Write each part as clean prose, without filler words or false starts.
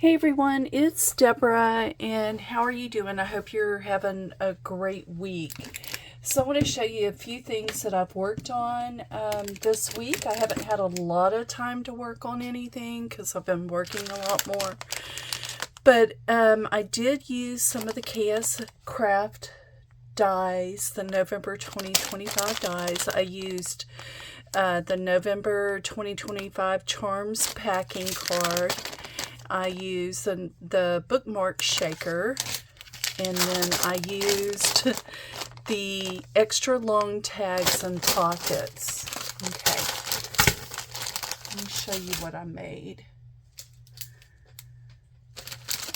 Hey everyone, it's Deborah, and how are you doing? I hope you're having a great week. So I want to show you a few things that I've worked on this week. I haven't had a lot of time to work on anything because I've been working a lot more. But I did use some of the Kscraft dies, the November 2025 dies. I used the November 2025 Charms packing card. I used the bookmark shaker, and then I used the extra long tags and pockets. Okay, let me show you what I made.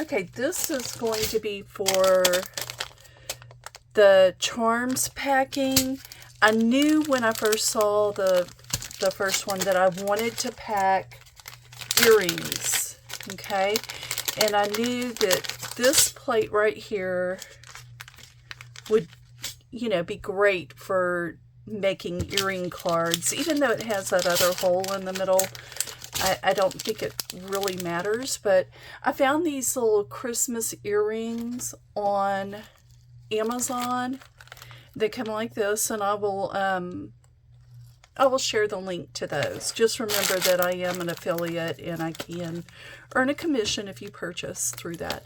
Okay, this is going to be for the Charms packing. I knew when I first saw the first one that I wanted to pack earrings. Okay, and I knew that this plate right here would, be great for making earring cards. Even though it has that other hole in the middle, I don't think it really matters. But I found these little Christmas earrings on Amazon. They come like this, and I will share the link to those. Just remember that I am an affiliate and I can earn a commission if you purchase through that.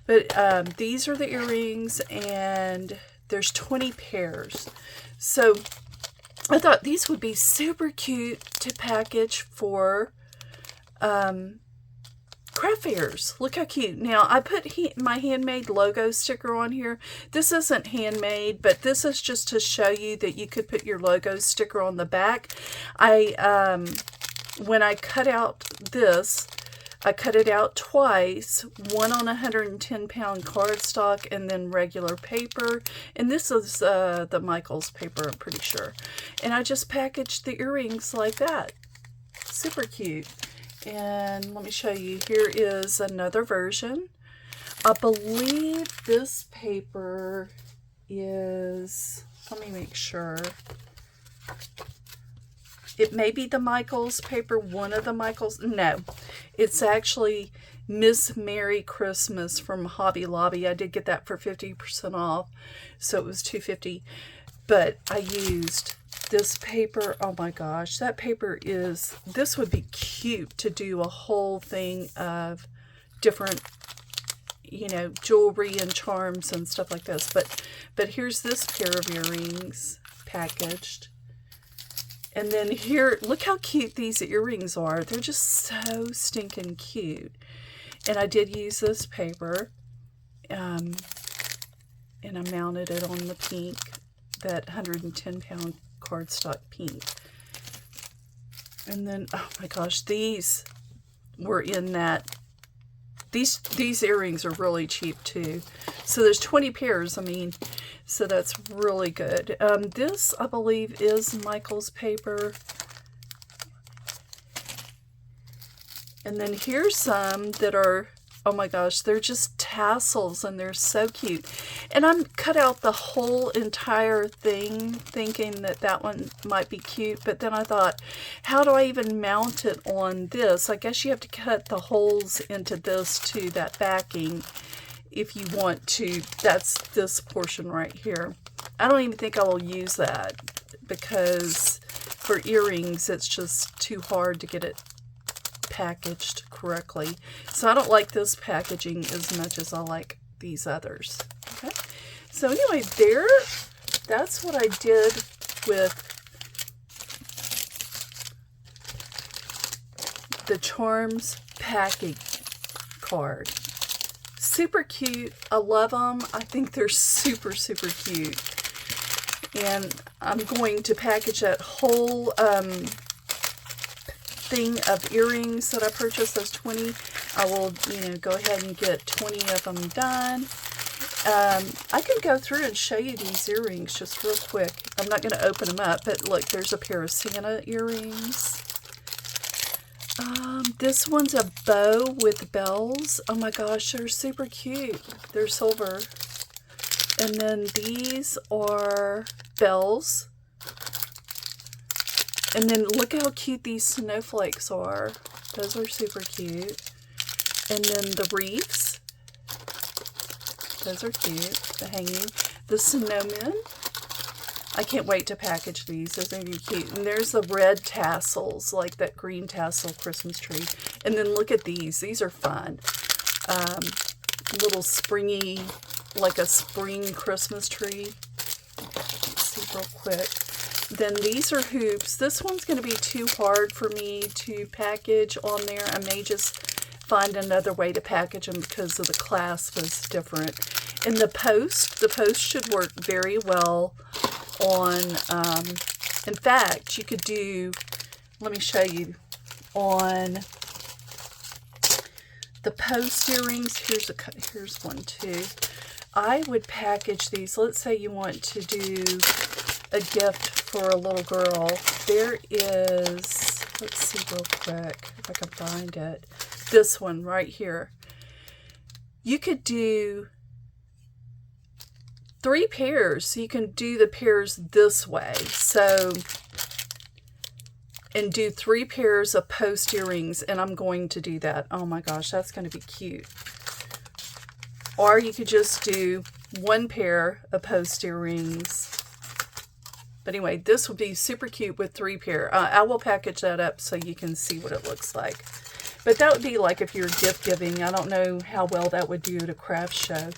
But these are the earrings, and there's 20 pairs. So I thought these would be super cute to package for craft fairs. Look how cute. Now, I put my handmade logo sticker on here. This isn't handmade, but this is just to show you that you could put your logo sticker on the back. When I cut out this, I cut it out twice, one on 110-pound cardstock and then regular paper. And this is the Michaels paper, I'm pretty sure. And I just packaged the earrings like that. Super cute. And let me show you. Here is another version. I believe this paper is, let me make sure. It may be the Michaels paper, one of the Michaels. No, it's actually Miss Merry Christmas from Hobby Lobby. I did get that for 50% off, so it was $2.50. But I used this paper. Oh my gosh, that paper is, this would be cute to do a whole thing of different, jewelry and charms and stuff like this. But here's this pair of earrings packaged. And then here, look how cute these earrings are. They're just so stinking cute. And I did use this paper, and I mounted it on the pink, that 110-pound cardstock pink. And then, oh my gosh, these were in that. These earrings are really cheap too. So there's 20 pairs, so that's really good. This, I believe, is Michael's paper. And then here's some that are, oh my gosh, they're just tassels, and they're so cute. And I cut out the whole entire thing thinking that that one might be cute, but then I thought, how do I even mount it on this? I guess you have to cut the holes into this to that backing if you want to. That's this portion right here. I don't even think I will use that because for earrings it's just too hard to get it packaged correctly. So I don't like this packaging as much as I like these others. Okay, so anyway, that's what I did with the Charms packing card. Super cute. I love them. I think they're super, super cute. And I'm going to package that whole thing of earrings that I purchased, those 20. I will, go ahead and get 20 of them done. I can go through and show you these earrings just real quick. I'm not going to open them up, but look, there's a pair of Santa earrings. This one's a bow with bells. Oh my gosh, they're super cute. They're silver. And then these are bells. And then look how cute these snowflakes are. Those are super cute. And then the wreaths. Those are cute. The hanging. The snowmen. I can't wait to package these. Those are going to be cute. And there's the red tassels, like that green tassel Christmas tree. And then look at these. These are fun. Little springy, like a spring Christmas tree. Let's see real quick. Then these are hoops. This one's going to be too hard for me to package on there. I may just find another way to package them because of the clasp is different. And the post should work very well on, in fact, you could do, let me show you, on the post earrings, here's one too. I would package these. Let's say you want to do a gift for a little girl. There is, let's see real quick if I can find it. This one right here. You could do 3 pairs. So you can do the pairs this way. So, and do 3 pairs of post earrings, and I'm going to do that. Oh my gosh, that's going to be cute. Or you could just do 1 pair of post earrings. But anyway, this would be super cute with 3 pair. I will package that up so you can see what it looks like. But that would be like if you're gift giving. I don't know how well that would do at a craft show.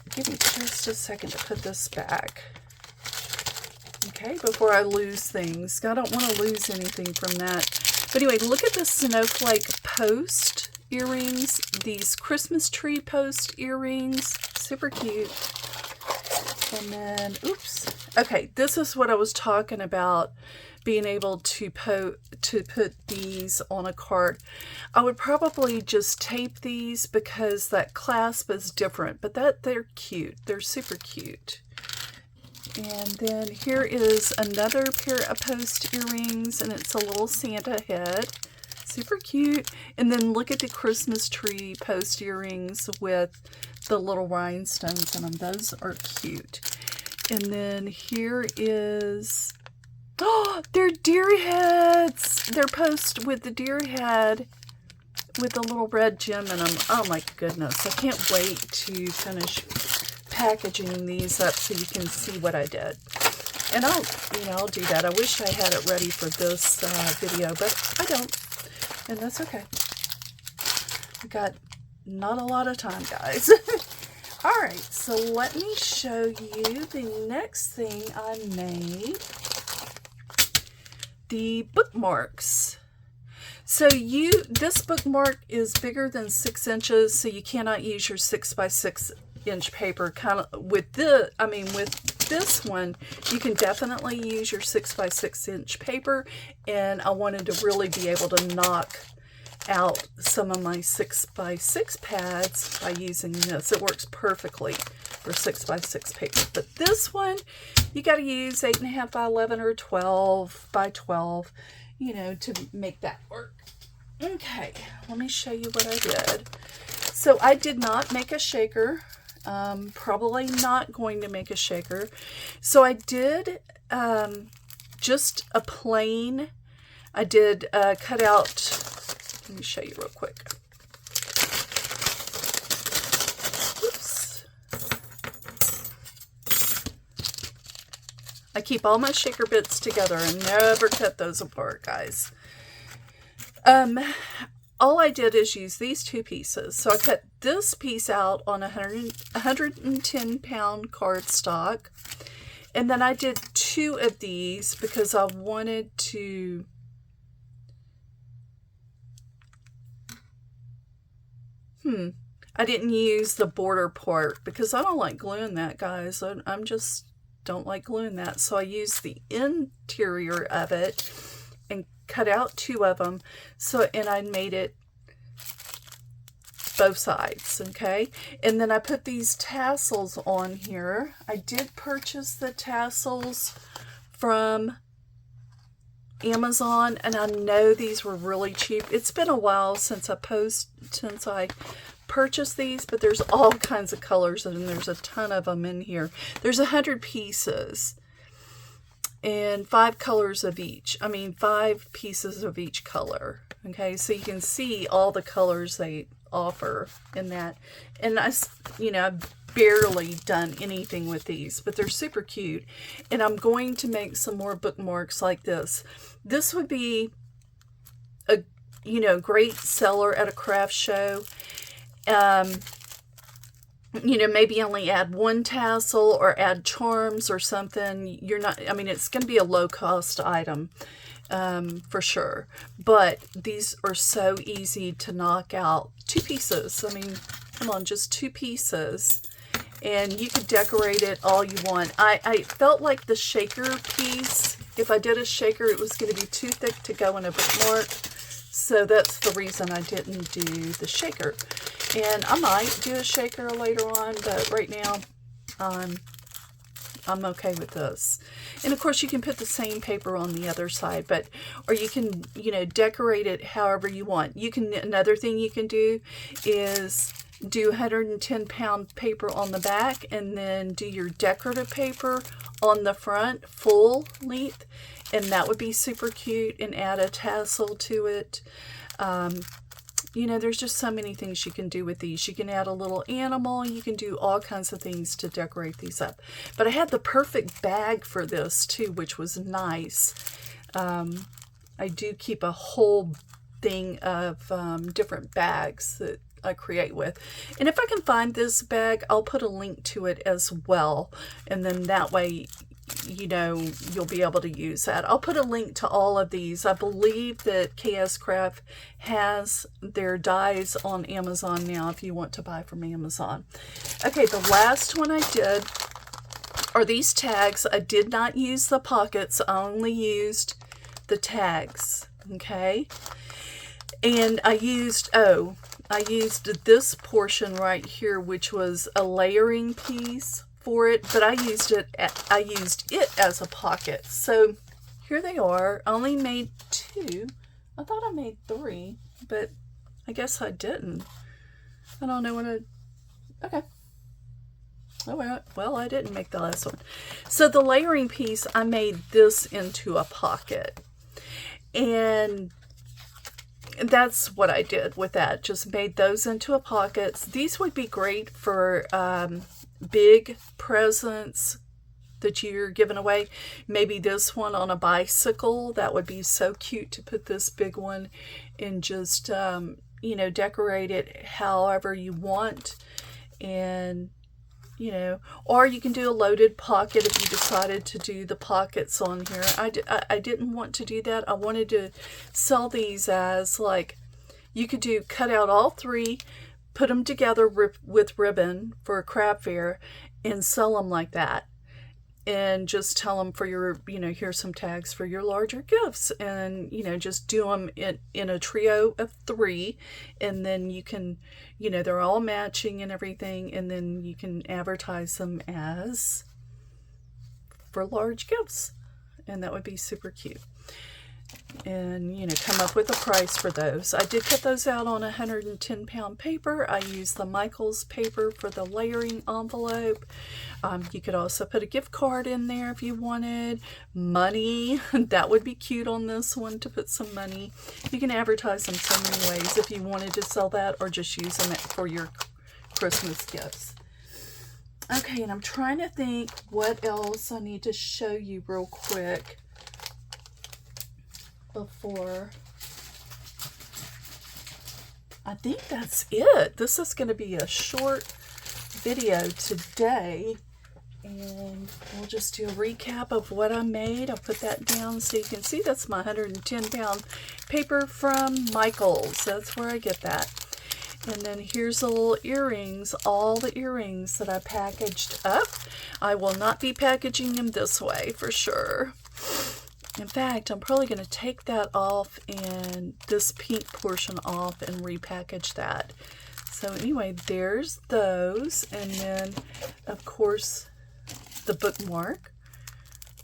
Give me just a second to put this back. Okay, before I lose things. I don't want to lose anything from that. But anyway, look at the snowflake post earrings. These Christmas tree post earrings. Super cute. And then, oops. Okay, this is what I was talking about. Being able to put these on a card. I would probably just tape these because that clasp is different, but they're cute. They're super cute. And then here is another pair of post earrings, and it's a little Santa head. Super cute. And then look at the Christmas tree post earrings with the little rhinestones in them. Those are cute. And then here is, oh, they're deer heads. They're post with the deer head with the little red gem in them. Oh my goodness. I can't wait to finish packaging these up so you can see what I did. And I'll do that. I wish I had it ready for this video, but I don't. And that's okay. We got not a lot of time, guys. All right, so let me show you the next thing I made. The bookmarks. So this bookmark is bigger than 6 inches, so you cannot use your 6 by 6 inch paper. Kind of with this one, you can definitely use your 6 by 6 inch paper, and I wanted to really be able to knock out some of my 6 by 6 pads by using this. It works perfectly for 6 by 6 paper. But this one, you got to use 8.5 by 11 or 12 by 12, you know, to make that work. Okay, let me show you what I did. So I did not make a shaker. Probably not going to make a shaker. So I did just a plain, I did cut out, let me show you real quick. Oops. I keep all my shaker bits together and never cut those apart, guys. All I did is use these 2 pieces. So I cut this piece out on 110 pound cardstock. And then I did 2 of these because I wanted to I didn't use the border part because I don't like gluing that, guys. I'm just don't like gluing that. So I used the interior of it and cut out 2 of them. So, and I made it both sides, okay? And then I put these tassels on here. I did purchase the tassels from Amazon, and I know these were really cheap. It's been a while since I purchased these, but there's all kinds of colors, and there's a ton of them in here. There's 100 pieces. and 5 colors of each. I mean 5 pieces of each color. Okay, so you can see all the colors they offer in that. And I've barely done anything with these, but they're super cute. And I'm going to make some more bookmarks like this. This would be a great seller at a craft show. Maybe only add 1 tassel or add charms or something. It's going to be a low cost item for sure. But these are so easy to knock out. 2 pieces. I mean, come on, just 2 pieces. And you could decorate it all you want. I felt like the shaker piece, if I did a shaker, it was going to be too thick to go in a bookmark. So that's the reason I didn't do the shaker. And I might do a shaker later on, but right now I'm okay with this. And of course you can put the same paper on the other side, or you can, decorate it however you want. Another thing you can do is do 110-pound paper on the back and then do your decorative paper on the front, full length, and that would be super cute, and add a tassel to it. There's just so many things you can do with these. You can add a little animal. You can do all kinds of things to decorate these up. But I had the perfect bag for this too, which was nice. I do keep a whole thing of different bags that I create with. And if I can find this bag, I'll put a link to it as well. And then that way, you'll be able to use that. I'll put a link to all of these. I believe that Kscraft has their dies on Amazon now if you want to buy from Amazon. Okay, the last one I did are these tags. I did not use the pockets. I only used the tags. Okay. And I used this portion right here, which was a layering piece for it, but I used it as a pocket. So here they are. I only made 2. I thought I made 3, but I guess I didn't. I don't know okay. Oh, well, I didn't make the last one. So the layering piece, I made this into a pocket. And that's what I did with that. Just made those into a pockets. These would be great for big presents that you're giving away. Maybe this one on a bicycle. That would be so cute to put this big one and just, decorate it however you want. And, or you can do a loaded pocket if you decided to do the pockets on here. I didn't want to do that. I wanted to sell these as you could cut out all 3, put them together with ribbon for a craft fair and sell them like that. And just tell them for your, here's some tags for your larger gifts. And, just do them in a trio of 3. And then you can, they're all matching and everything. And then you can advertise them as for large gifts. And that would be super cute. And, come up with a price for those. I did cut those out on 110-pound paper. I used the Michaels paper for the layering envelope. You could also put a gift card in there if you wanted. Money. That would be cute on this one, to put some money. You can advertise them so many ways if you wanted to sell that, or just use them for your Christmas gifts. Okay, and I'm trying to think what else I need to show you real quick before. I think that's it. This is going to be a short video today, and we'll just do a recap of what I made. I'll put that down so you can see. That's my 110-pound paper from Michaels. That's where I get that. And then here's the little earrings, all the earrings that I packaged up. I will not be packaging them this way for sure. In fact, I'm probably going to take that off and this pink portion off and repackage that. So anyway, there's those. And then, of course, the bookmark.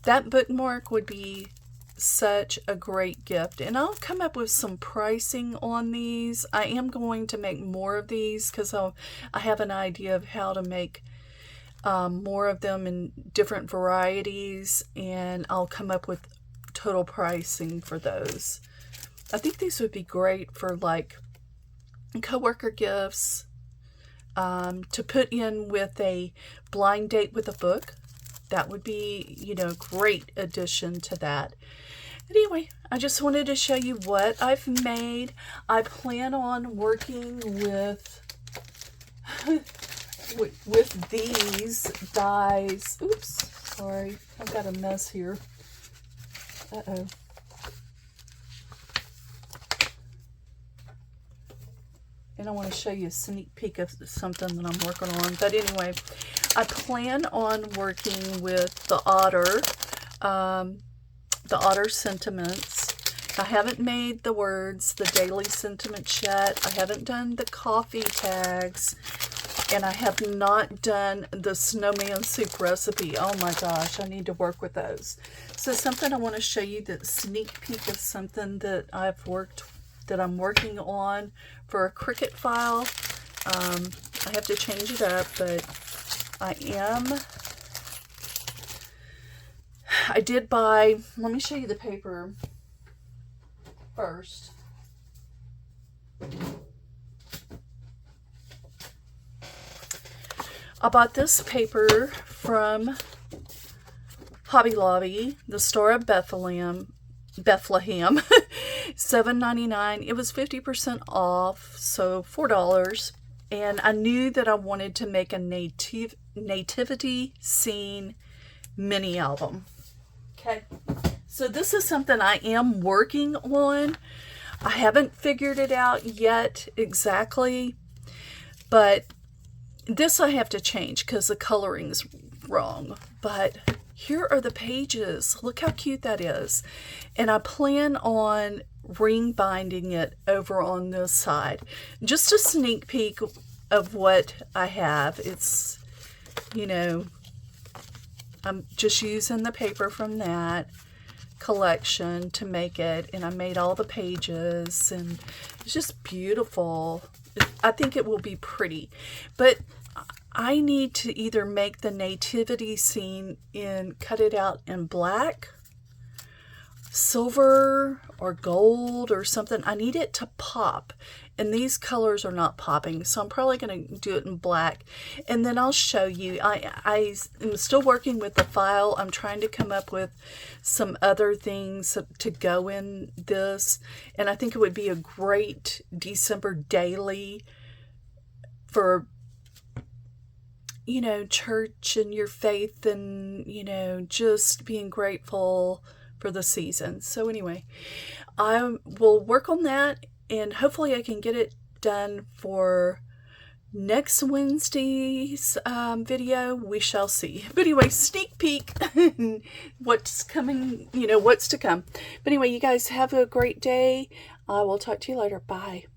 That bookmark would be such a great gift. And I'll come up with some pricing on these. I am going to make more of these because I have an idea of how to make more of them in different varieties, and I'll come up with total pricing for those. I think these would be great for like coworker gifts, to put in with a blind date with a book. That would be, you know, great addition to that. Anyway, I just wanted to show you what I've made. I plan on working with with these dies. Oops, sorry, I've got a mess here. Uh-oh. And I want to show you a sneak peek of something that I'm working on. But anyway, I plan on working with the Otter sentiments. I haven't made the words, the daily sentiments yet. I haven't done the coffee tags. And I have not done the snowman soup recipe. Oh my gosh, I need to work with those. So something I want to show you, that sneak peek of something that I'm working on for a Cricut file. I have to change it up, but I did buy, let me show you the paper first. I bought this paper from Hobby Lobby, the store of Bethlehem, $7.99. It was 50% off, so $4. And I knew that I wanted to make a nativity scene mini album. Okay, so this is something I am working on. I haven't figured it out yet exactly, but this I have to change because the coloring's wrong. But here are the pages. Look how cute that is. And I plan on ring binding it over on this side. Just a sneak peek of what I have. It's, you know, I'm just using the paper from that collection to make it, and I made all the pages, and it's just beautiful. I think it will be pretty, but I need to either make the nativity scene and cut it out in black, silver, or gold or something. I need it to pop, and these colors are not popping, so I'm probably going to do it in black, and then I'll show you. I am still working with the file. I'm trying to come up with some other things to go in this, and I think it would be a great December daily for, you know, church and your faith, and, you know, just being grateful for the season. So anyway, I will work on that, and hopefully I can get it done for next Wednesday's video. We shall see. But anyway, sneak peek what's coming, you know, what's to come. But anyway, you guys have a great day. I will talk to you later. Bye.